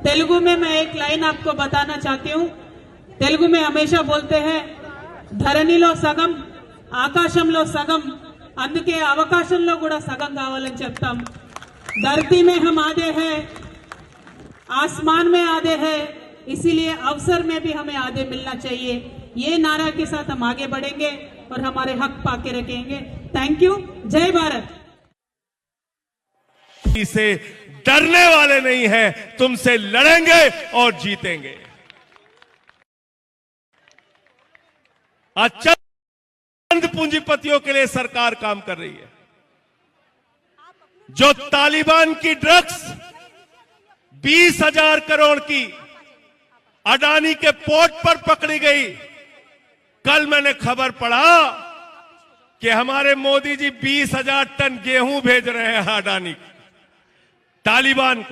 तेलुगु में मैं एक लाइन आपको बताना चाहती हूँ। तेलुगु में हमेशा बोलते हैं ధరణిలో సగం ఆకాశంలో సగం అందుకే అవకాశంలో కూడా సగం కావాలని చెప్తాం। धरती में हम आधे हैं, आसमान में आधे हैं, इसीलिए अवसर में भी हमें आधे मिलना चाहिए। ये नारा के साथ हम आगे बढ़ेंगे और हमारे हक पाके रखेंगे। Thank you. जय भारत। से डरने वाले नहीं है, तुमसे लड़ेंगे और जीतेंगे। आज चंद पूंजीपतियों के लिए सरकार काम कर रही है। जो तालिबान की ड्रग्स 20,000 करोड़ की अडानी के पोर्ट पर पकड़ी गई। कल मैंने खबर पढ़ा कि हमारे मोदी जी 20,000 टन गेहूं भेज रहे हैं अडानी तालिबान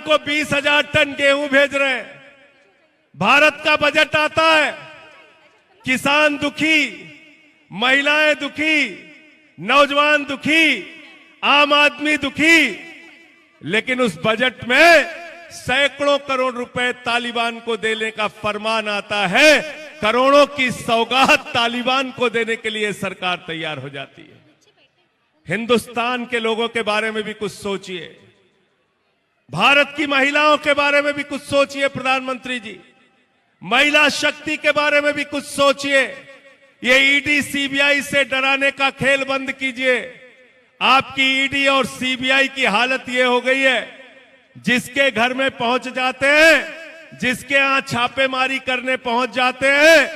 को 20,000 टन गेहूं भेज रहे हैं। भारत का बजट आता है, किसान दुखी, महिलाएं दुखी, नौजवान दुखी, आम आदमी दुखी, लेकिन उस बजट में सैकड़ों करोड़ रुपए तालिबान को देने का फरमान आता है। करोड़ों की सौगात तालिबान को देने के लिए सरकार तैयार हो जाती है। हिंदुस्तान के लोगों के बारे में भी कुछ सोचिए, भारत की महिलाओं के बारे में भी कुछ सोचिए। प्रधानमंत्री जी, महिला शक्ति के बारे में भी कुछ सोचिए। ये ईडी सीबीआई से डराने का खेल बंद कीजिए। आपकी ईडी और सीबीआई की हालत ये हो गई है, जिसके घर में पहुंच जाते हैं, जिसके यहां छापेमारी करने पहुंच जाते हैं,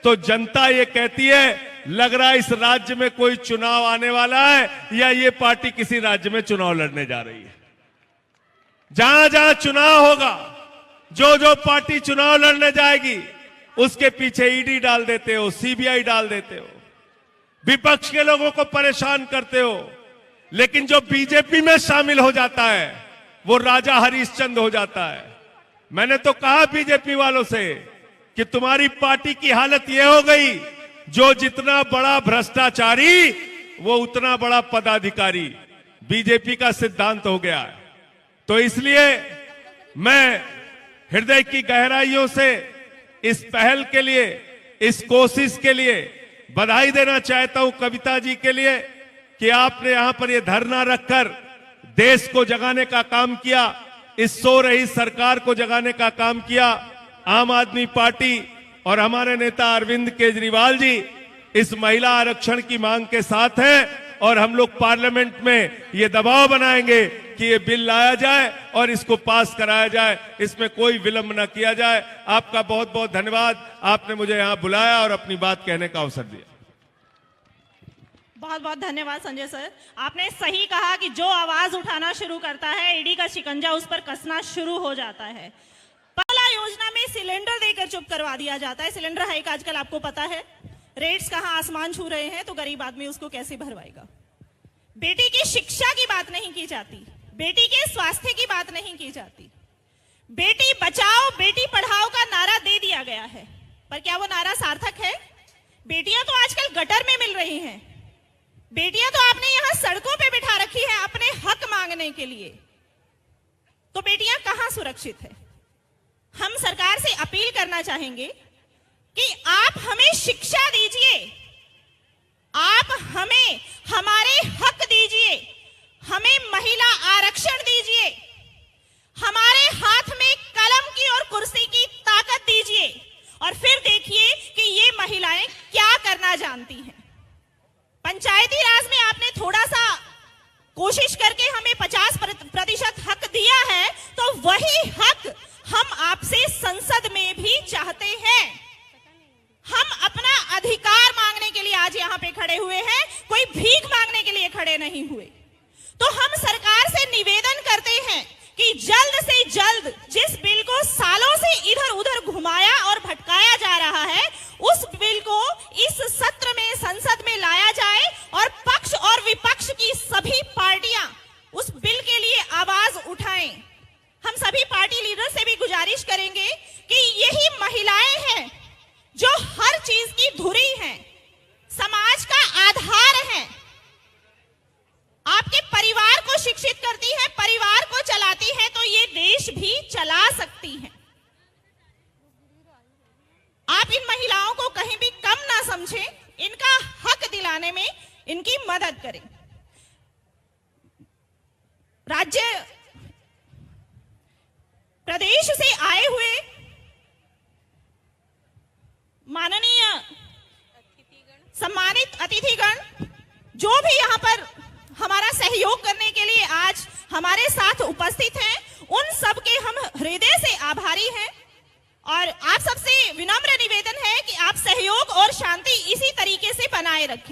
तो जनता ये कहती है लग रहा है इस राज्य में कोई चुनाव आने वाला है या ये पार्टी किसी राज्य में चुनाव लड़ने जा रही है। जहां जहां चुनाव होगा, जो जो पार्टी चुनाव लड़ने जाएगी, उसके पीछे ईडी डाल देते हो, सीबीआई डाल देते हो, विपक्ष के लोगों को परेशान करते हो। लेकिन जो बीजेपी में शामिल हो जाता है वो राजा हरिश्चंद्र हो जाता है। मैंने तो कहा बीजेपी वालों से कि तुम्हारी पार्टी की हालत यह हो गई, जो जितना बड़ा भ्रष्टाचारी वो उतना बड़ा पदाधिकारी। बीजेपी का सिद्धांत हो गया है। तो इसलिए मैं हृदय की गहराइयों से इस पहल के लिए, इस कोशिश के लिए बधाई देना चाहता हूं कविता जी के लिए कि आपने यहां पर यह धरना रखकर देश को जगाने का काम किया, इस सो रही सरकार को जगाने का काम किया। आम आदमी पार्टी और हमारे नेता अरविंद केजरीवाल जी इस महिला आरक्षण की मांग के साथ हैं और हम लोग पार्लियामेंट में ये दबाव बनाएंगे कि ये बिल लाया जाए और इसको पास कराया जाए, इसमें कोई विलंब न किया जाए। आपका बहुत बहुत धन्यवाद, आपने मुझे यहां बुलाया और अपनी बात कहने का अवसर दिया। बहुत बहुत धन्यवाद संजय सर। आपने सही कहा कि जो आवाज उठाना शुरू करता है, ईडी का शिकंजा उस पर कसना शुरू हो जाता है। पहला योजना में सिलेंडर देकर चुप करवा दिया जाता है। सिलेंडर हाइक आजकल आपको पता है, रेट्स कहां आसमान छू रहे हैं, तो गरीब आदमी उसको कैसे भरवाएगा। बेटी की शिक्षा की बात नहीं की जाती, बेटी के स्वास्थ्य की बात नहीं की जाती। बेटी बचाओ बेटी पढ़ाओ का नारा दे दिया गया है, पर क्या वो नारा सार्थक है? बेटियां तो आजकल गटर में मिल रही हैं, बेटियां तो आपने यहां सड़कों पे बिठा रखी है अपने हक मांगने के लिए, तो बेटियां कहां सुरक्षित है? हम सरकार से अपील करना चाहेंगे कि आप हमें शिक्षा दीजिए, आप हमें हमारे हक दीजिए, हमें महिला आरक्षण दीजिए, हमारे हाथ में कलम की और कुर्सी की ताकत दीजिए, और फिर देखिए कि ये महिलाएं क्या करना जानती हैं। पंचायती राज में आपने थोड़ा सा कोशिश करके हमें 50% हक दिया है, तो वही हक हम आपसे संसद में भी चाहते हैं। हम अपना अधिकार मांगने के लिए आज यहाँ पे खड़े हुए हैं, कोई भीख मांगने के लिए खड़े नहीं हुए। तो हम सरकार से निवेदन करते हैं कि जल्द से जल्द जिस बिल को सालों से इधर उधर घुमाया और भटकाया जा रहा है, उस बिल को इस सत्र में संसद में लाया जाए और पक्ष और विपक्ष की सभी पार्टियां उस बिल के लिए आवाज उठाएं। हम सभी पार्टी लीडर से भी गुजारिश करेंगे कि यही महिलाएं हैं जो हर चीज की धुरी हैं, समाज का आधार हैं, आपके परिवार को शिक्षित करती है, परिवार को चलाती है। तो देश भी चला सकती हैं। आप इन महिलाओं को कहीं भी कम ना समझें, इनका हक दिलाने में इनकी मदद करें। राज्य प्रदेश से आए हुए माननीय सम्मानित अतिथिगण जो भी यहाँ पर हमारा सहयोग करने के लिए आज हमारे साथ उपस्थित हैं, उन सब के हम हृदय से आभारी हैं और आप सबसे विनम्र निवेदन है कि आप सहयोग और शांति इसी तरीके से बनाए रखें।